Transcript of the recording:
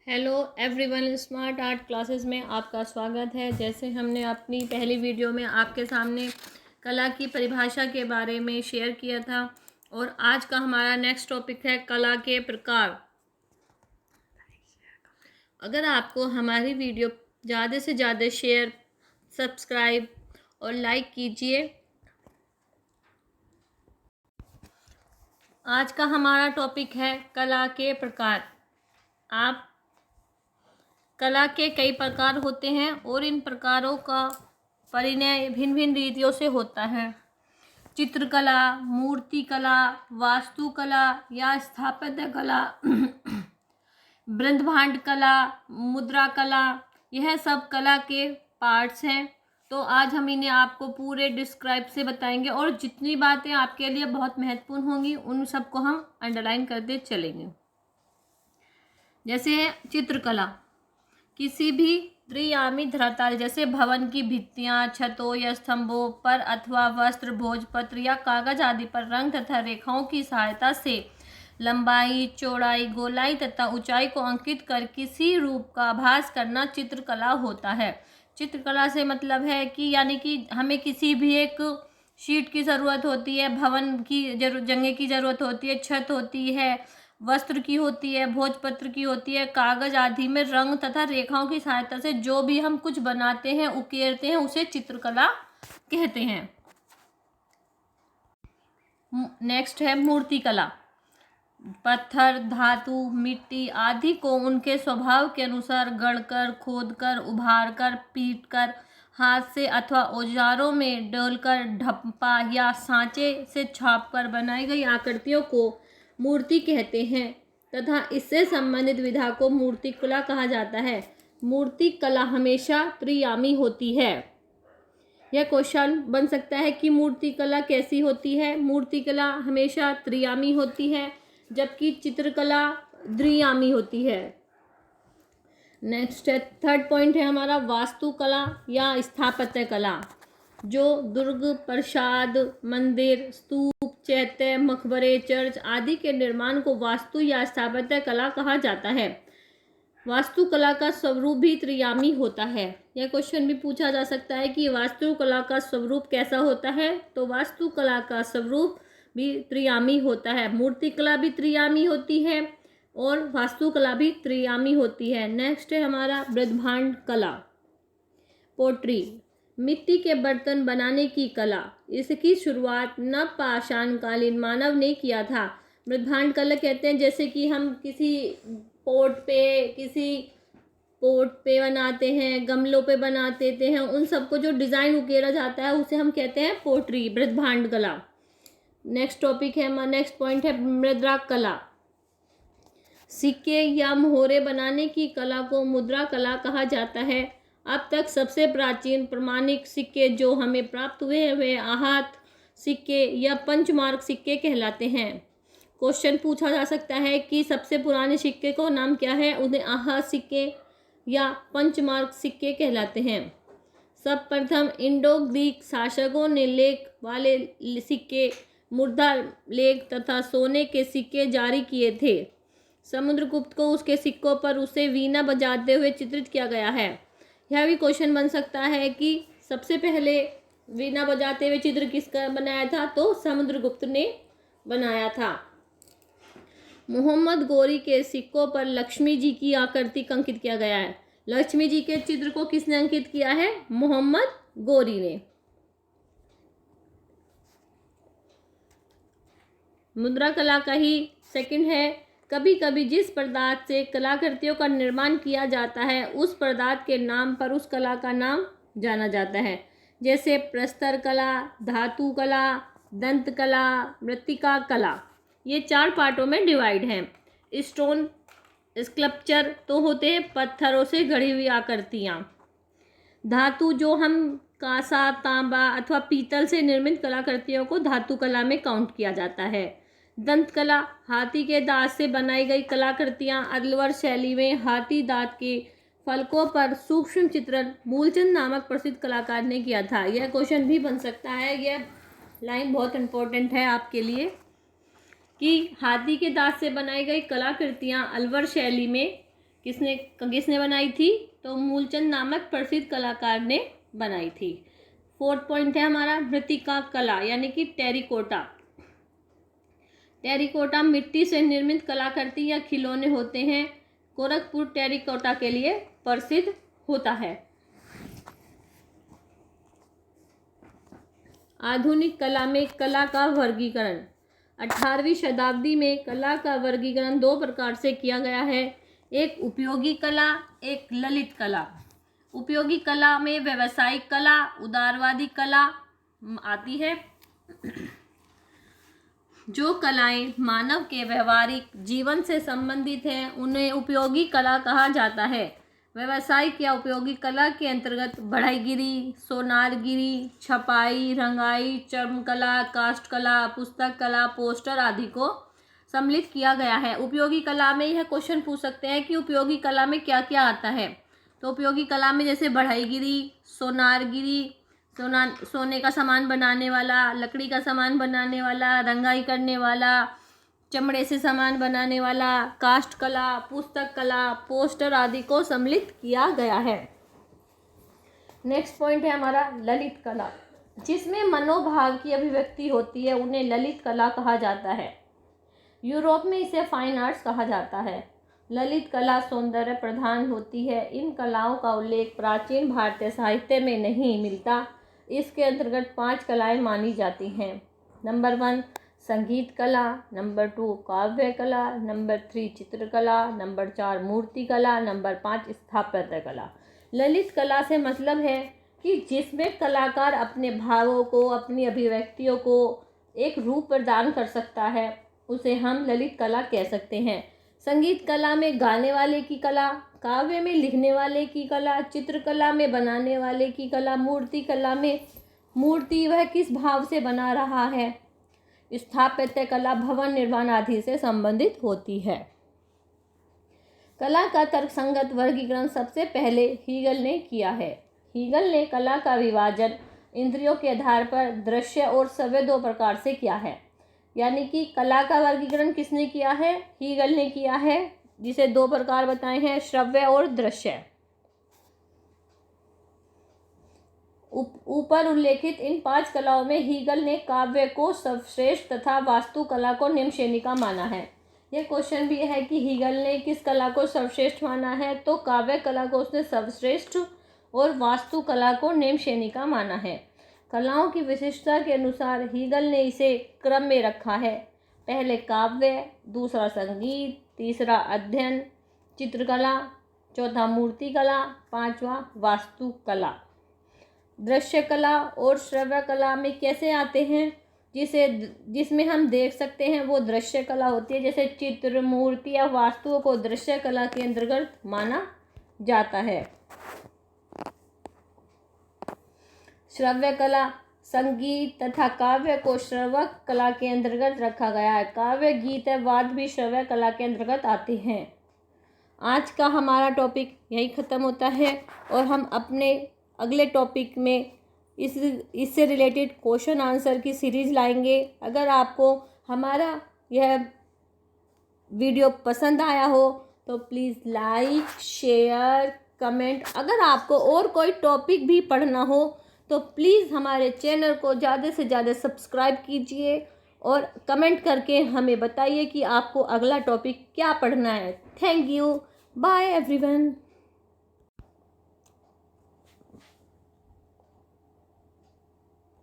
Hello everyone, smart art classes में आपका स्वागत है। जैसे हमने अपनी पहली वीडियो में आपके सामने कला की परिभाषा के बारे में शेयर किया था और आज का हमारा नेक्स्ट टॉपिक है कला के प्रकार। अगर आपको हमारी वीडियो ज़्यादा से ज़्यादा शेयर, सब्सक्राइब और लाइक कीजिए। आज का हमारा टॉपिक है कला के प्रकार। कला के कई प्रकार होते हैं और इन प्रकारों का परिणय भिन्न भिन्न रीतियों से होता है। चित्रकला, मूर्तिकला, वास्तुकला या स्थापत्य कला, बृंदाभांड कला, मुद्रा कला, यह सब कला के पार्ट्स हैं। तो आज हम इन्हें आपको पूरे डिस्क्राइब से बताएंगे और जितनी बातें आपके लिए बहुत महत्वपूर्ण होंगी उन सबको हम अंडरलाइन करते चलेंगे। जैसे है चित्रकला, किसी भी त्रिआयामी धरातल जैसे भवन की भित्तियां, छतों या स्तंभों पर अथवा वस्त्र, भोजपत्र या कागज आदि पर रंग तथा रेखाओं की सहायता से लंबाई, चौड़ाई, गोलाई तथा ऊंचाई को अंकित कर किसी रूप का आभास करना चित्रकला होता है। चित्रकला से मतलब है कि यानी कि हमें किसी भी एक शीट की ज़रूरत होती है, भवन की जगह की ज़रूरत होती है, छत होती है, वस्त्र की होती है, भोजपत्र की होती है, कागज आदि में रंग तथा रेखाओं की सहायता से जो भी हम कुछ बनाते हैं, उकेरते हैं, उसे चित्रकला कहते हैं। नेक्स्ट है मूर्तिकला। पत्थर, धातु, मिट्टी आदि को उनके स्वभाव के अनुसार गढ़कर, खोदकर, उभारकर, पीटकर, हाथ से अथवा औजारों में डालकर, ढप्पा या सांचे से छापकर बनाई गई आकृतियों को मूर्ति कहते हैं तथा इससे संबंधित विधा को मूर्तिकला कहा जाता है। मूर्तिकला हमेशा त्रिआयामी होती है। यह क्वेश्चन बन सकता है कि मूर्तिकला कैसी होती है। मूर्तिकला हमेशा त्रिआयामी होती है जबकि चित्रकला द्विआयामी होती है। नेक्स्ट है थर्ड पॉइंट है हमारा वास्तुकला या स्थापत्य कला, जो दुर्ग, प्रासाद, मंदिर, स्तूप, चैत्य, मकबरे, चर्च आदि के निर्माण को वास्तु या स्थापत्य कला कहा जाता है। वास्तुकला का स्वरूप भी त्रिआयामी होता है। यह क्वेश्चन भी पूछा जा सकता है कि वास्तुकला का स्वरूप कैसा होता है, तो वास्तुकला का स्वरूप भी त्रिआयामी होता है। मूर्तिकला भी त्रिआयामी होती है और वास्तुकला भी त्रिआयामी होती है। नेक्स्ट है हमारा बृंदाभांड कला, पोट्री, मिट्टी के बर्तन बनाने की कला। इसकी शुरुआत नवपाषाणकालीन मानव ने किया था। बृंदाभांड कला कहते हैं जैसे कि हम किसी पोट पे बनाते हैं, गमलों पे बना देते हैं, उन सबको जो डिज़ाइन उकेरा जाता है उसे हम कहते हैं पोट्री, बृंदाभांड कला। नेक्स्ट पॉइंट है मुद्रा कला। सिक्के या मोहरे बनाने की कला को मुद्रा कला कहा जाता है। अब तक सबसे प्राचीन प्रमाणिक सिक्के जो हमें प्राप्त हुए हैं वे आहत सिक्के या पंचमार्क सिक्के कहलाते हैं। क्वेश्चन पूछा जा सकता है कि सबसे पुराने सिक्के को नाम क्या है, उन्हें आहत सिक्के या पंचमार्क सिक्के कहलाते हैं। सर्वप्रथम इंडो ग्रीक शासकों ने लेख वाले सिक्के, मुद्रा लेख तथा सोने के सिक्के जारी किए थे। समुद्रगुप्त को उसके सिक्कों पर उसे वीणा बजाते हुए चित्रित किया गया है। यह भी क्वेश्चन बन सकता है कि सबसे पहले वीणा बजाते हुए चित्र किसका बनाया था, तो समुद्रगुप्त ने बनाया था। मोहम्मद गौरी के सिक्कों पर लक्ष्मी जी की आकृति अंकित किया गया है। लक्ष्मी जी के चित्र को किसने अंकित किया है, मोहम्मद गौरी ने। मुद्रा कला का ही सेकंड है, कभी कभी जिस पदार्थ से कलाकृतियों का निर्माण किया जाता है उस पदार्थ के नाम पर उस कला का नाम जाना जाता है। जैसे प्रस्तर कला, धातु कला, दंत कला, मृत्तिका कला। ये 4 पार्टों में डिवाइड हैं। स्टोन स्कल्पचर तो होते हैं पत्थरों से गढ़ी हुई आकृतियाँ। धातु जो हम कांसा, तांबा अथवा पीतल से निर्मित कलाकृतियों को धातु कला में काउंट किया जाता है। दंत कला, हाथी के दांत से बनाई गई कलाकृतियाँ। अलवर शैली में हाथी दांत के फलकों पर सूक्ष्म चित्रण मूलचंद नामक प्रसिद्ध कलाकार ने किया था। यह क्वेश्चन भी बन सकता है, यह लाइन बहुत इम्पोर्टेंट है आपके लिए कि हाथी के दांत से बनाई गई कलाकृतियाँ अलवर शैली में किसने किसने बनाई थी? तो मूलचंद नामक प्रसिद्ध कलाकार ने बनाई थी। 4th पॉइंट है हमारा मृत्तिका कला यानी कि टेरिकोटा। टेरिकोटा मिट्टी से निर्मित कलाकृति या खिलौने होते हैं। गोरखपुर टेरिकोटा के लिए प्रसिद्ध होता है। आधुनिक कला में कला का वर्गीकरण। 18वीं शताब्दी में कला का वर्गीकरण 2 प्रकार से किया गया है, एक उपयोगी कला, एक ललित कला। उपयोगी कला में व्यावसायिक कला, उदारवादी कला आती है। जो कलाएं मानव के व्यवहारिक जीवन से संबंधित हैं उन्हें उपयोगी कला कहा जाता है। व्यावसायिक या उपयोगी कला के अंतर्गत बढ़ईगिरी, सोनारगिरी, छपाई, रंगाई, चर्मकला, काष्ठ कला, पुस्तक कला, पोस्टर आदि को सम्मिलित किया गया है। उपयोगी कला में यह क्वेश्चन पूछ सकते हैं कि उपयोगी कला में क्या क्या आता है। तो उपयोगी कला में जैसे बढ़ईगिरी, सोनारगिरी, सोने का सामान बनाने वाला, लकड़ी का सामान बनाने वाला, रंगाई करने वाला, चमड़े से सामान बनाने वाला, काष्ठ कला, पुस्तक कला, पोस्टर आदि को सम्मिलित किया गया है। नेक्स्ट पॉइंट है हमारा ललित कला। जिसमें मनोभाव की अभिव्यक्ति होती है उन्हें ललित कला कहा जाता है। यूरोप में इसे फाइन आर्ट्स कहा जाता है। ललित कला सौंदर्य प्रधान होती है। इन कलाओं का उल्लेख प्राचीन भारतीय साहित्य में नहीं मिलता। इसके अंतर्गत 5 कलाएं मानी जाती हैं। नंबर 1 संगीत कला, नंबर 2 काव्य कला, नंबर 3 चित्रकला, नंबर 4 मूर्ति कला, नंबर 5 स्थापत्य कला। ललित कला से मतलब है कि जिसमें कलाकार अपने भावों को, अपनी अभिव्यक्तियों को एक रूप प्रदान कर सकता है उसे हम ललित कला कह सकते हैं। संगीत कला में गाने वाले की कला, काव्य में लिखने वाले की कला, चित्रकला में बनाने वाले की कला, मूर्ति कला में मूर्ति वह किस भाव से बना रहा है, स्थापत्य कला भवन निर्माण आदि से संबंधित होती है। कला का तर्कसंगत वर्गीकरण सबसे पहले हीगल ने किया है। हीगल ने कला का विभाजन इंद्रियों के आधार पर दृश्य और श्रव्य 2 प्रकार से किया है। यानी कि कला का वर्गीकरण किसने किया है? हीगल ने किया है, जिसे 2 प्रकार बताए हैं, श्रव्य और दृश्य। ऊपर उल्लेखित इन 5 कलाओं में हीगल ने काव्य को सर्वश्रेष्ठ तथा वास्तुकला को निम्न श्रेणी का माना है। यह क्वेश्चन भी है कि हीगल ने किस कला को सर्वश्रेष्ठ माना है, तो काव्य कला को उसने सर्वश्रेष्ठ और वास्तुकला को निम्न श्रेणी का माना है। कलाओं की विशिष्टता के अनुसार हीगल ने इसे क्रम में रखा है। पहले काव्य, दूसरा संगीत, तीसरा अध्ययन चित्रकला, चौथा मूर्ति कला, 5वां वास्तुकला। दृश्य कला और श्रव्य कला में कैसे आते हैं? जिसमें हम देख सकते हैं वो दृश्य कला होती है। जैसे चित्र, मूर्ति या वास्तुओं को दृश्य कला के अंतर्गत माना जाता है। श्रव्य कला संगीत तथा काव्य को श्रव्य कला के अंतर्गत रखा गया है। काव्य, गीत या वाद्य भी श्रव्य कला के अंतर्गत आते हैं। आज का हमारा टॉपिक यही ख़त्म होता है और हम अपने अगले टॉपिक में इससे रिलेटेड क्वेश्चन आंसर की सीरीज़ लाएंगे। अगर आपको हमारा यह वीडियो पसंद आया हो तो प्लीज़ लाइक, शेयर, कमेंट। अगर आपको और कोई टॉपिक भी पढ़ना हो तो प्लीज़ हमारे चैनल को ज़्यादा से ज़्यादा सब्सक्राइब कीजिए और कमेंट करके हमें बताइए कि आपको अगला टॉपिक क्या पढ़ना है। Thank you, bye everyone.